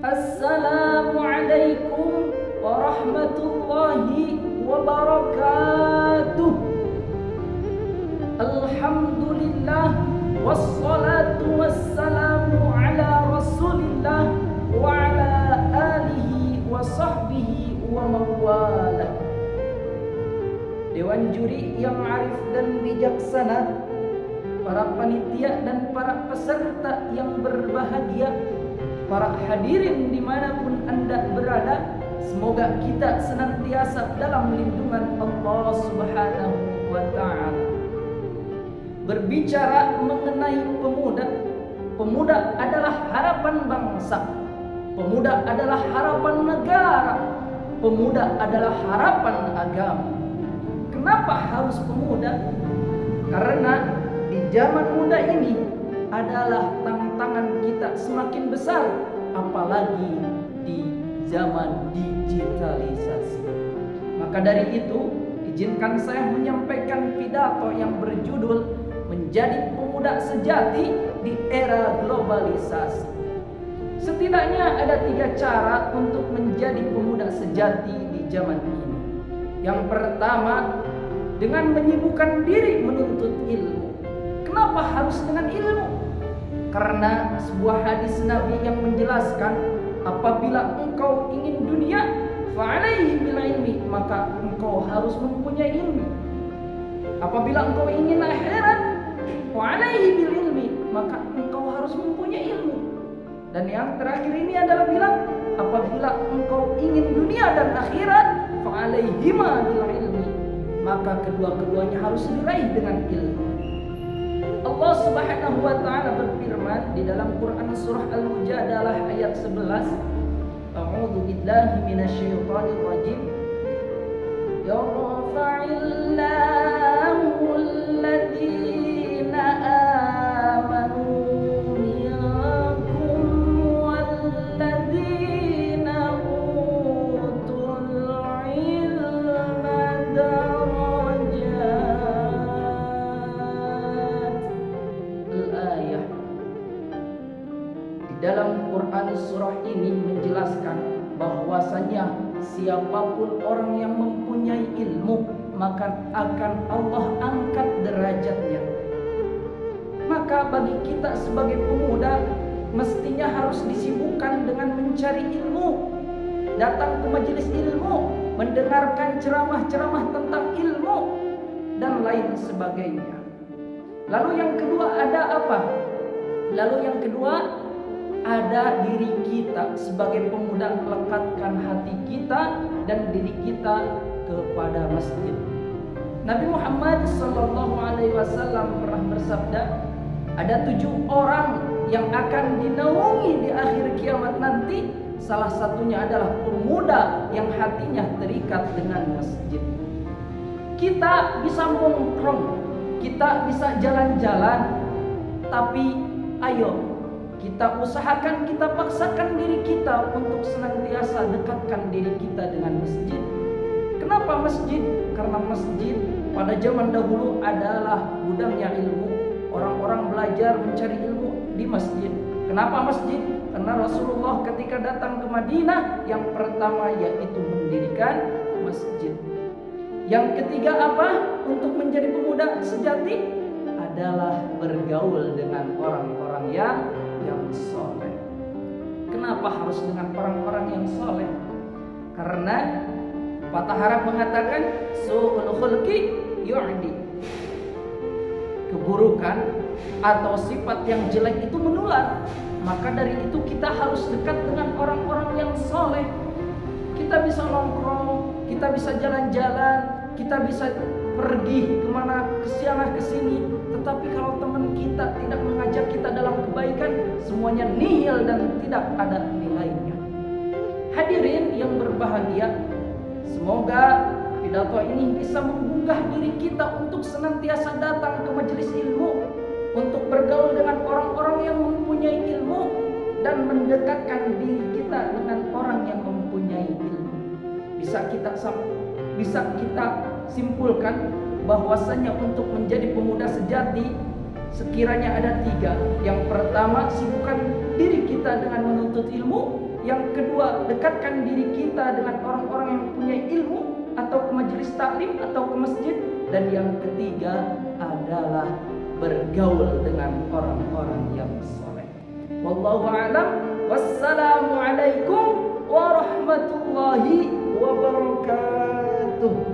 Assalamualaikum warahmatullahi wabarakatuh. Alhamdulillah wassalatu wassalamu ala rasulillah wa ala alihi wa sahbihi wa mawalah. Dewan juri yang arif dan bijaksana, para panitia dan para peserta yang berbahagia, para hadirin dimanapun Anda berada, semoga kita senantiasa dalam lindungan Allah Subhanahu wa Ta'ala. Berbicara mengenai pemuda, pemuda adalah harapan bangsa, pemuda adalah harapan negara, pemuda adalah harapan agama. Kenapa harus pemuda? Karena di zaman muda ini adalah tantangan kita semakin besar, apalagi di zaman digitalisasi. Maka dari itu, izinkan saya menyampaikan pidato yang berjudul Menjadi Pemuda Sejati di Era Globalisasi. Setidaknya ada 3 cara untuk menjadi pemuda sejati di zaman ini. Yang pertama, dengan menyibukkan diri menuntut ilmu. Kenapa harus dengan ilmu? Karena sebuah hadis Nabi yang menjelaskan, apabila engkau ingin dunia, fa'alaihi bil ilmi, maka engkau harus mempunyai ilmu. Apabila engkau ingin akhirat, fa'alaihi bil ilmi, maka engkau harus mempunyai ilmu. Dan yang terakhir ini adalah bilang, apabila engkau ingin dunia dan akhirat, fa'alaihima bil ilmi, maka kedua-keduanya harus diraih dengan ilmu. Allah Subhanahu wa Ta'ala berfirman di dalam Quran surah Al-Mujadalah ayat 11, A'udzu billahi minasyaitonir rajim. Yarfa'illahu alladziina aamanu minkum walladziina utul ilma darajat. Al-ayah. Di dalam Quran surah ini menjelaskan bahwasanya siapapun orang yang mempunyai ilmu, maka akan Allah angkat derajatnya. Maka bagi kita sebagai pemuda, mestinya harus disibukkan dengan mencari ilmu, datang ke majelis ilmu, mendengarkan ceramah-ceramah tentang ilmu, dan lain sebagainya. Lalu yang kedua ada apa? Lalu yang kedua ada diri kita sebagai pemuda, lekatkan hati kita dan diri kita kepada masjid. Nabi Muhammad SAW pernah bersabda, ada 7 orang yang akan dinaungi di akhir kiamat nanti. Salah satunya adalah pemuda yang hatinya terikat dengan masjid. Kita bisa nongkrong, kita bisa jalan-jalan, tapi ayo kita usahakan, kita paksakan diri kita untuk senantiasa dekatkan diri kita dengan masjid. Kenapa masjid? Karena masjid pada zaman dahulu adalah gudangnya ilmu. Orang-orang belajar mencari ilmu di masjid. Kenapa masjid? Karena Rasulullah ketika datang ke Madinah, yang pertama yaitu mendirikan masjid. Yang ketiga apa? Untuk menjadi pemuda sejati adalah bergaul dengan orang-orang yang soleh. Kenapa harus dengan orang-orang yang soleh? Karena patah Arab mengatakan su'ul khulqi yu'di. Keburukan atau sifat yang jelek itu menular. Maka dari itu kita harus dekat dengan orang-orang yang soleh. Kita bisa nongkrong, kita bisa jalan-jalan, kita bisa pergi kemana, kesana kesini. Tetapi kalau teman kita tidak mengajak kita dalam kebaikan, semuanya nihil dan tidak ada nilainya. Hadirin yang berbahagia, semoga pidato ini bisa menggugah diri kita untuk senantiasa datang ke majelis ilmu, untuk bergaul dengan orang-orang yang mempunyai ilmu, dan mendekatkan diri kita dengan orang yang mempunyai ilmu. Bisa kita simpulkan bahwasanya untuk menjadi pemuda sejati sekiranya ada 3. Yang pertama, sibukkan diri kita dengan menuntut ilmu. Yang kedua, dekatkan diri kita dengan orang-orang yang punya ilmu, atau ke majelis taklim atau ke masjid. Dan yang ketiga adalah bergaul dengan orang-orang yang soleh. Wallahu a'lam. Wassalamualaikum warahmatullahi wabarakatuh.